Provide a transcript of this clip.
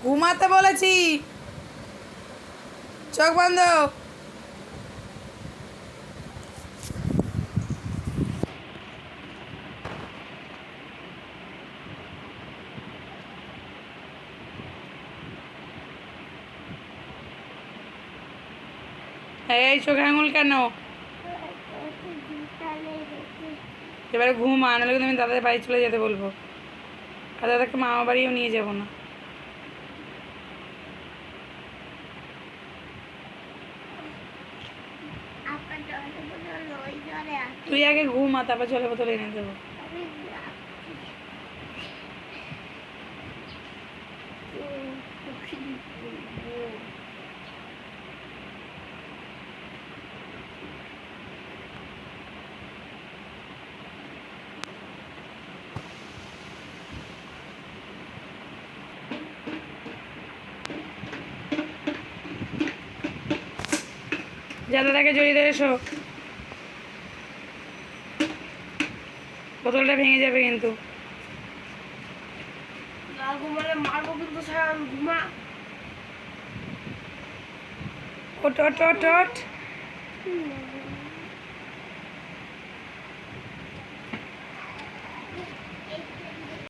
ঘুমাতে বলেছি, চোখ বন্ধ। এই চোখে আঙুল কেন? এবারে ঘুমা, নাহলে কিন্তু আমি দাদাদের বাড়ি চলে যেতে বলবো, আর দাদাকে মামা বাড়িও নিয়ে যাবো না। তুই আগে ঘুমা, তারপর জলের বোতল এনে দেবো। যা দাদাকে জড়িয়ে দিয়ে এসো, বোতলটা ভেঙে যাবে কিন্তু। মারবো কিন্তু স্যার, ঘুমা। ওট ওট ওট ওট।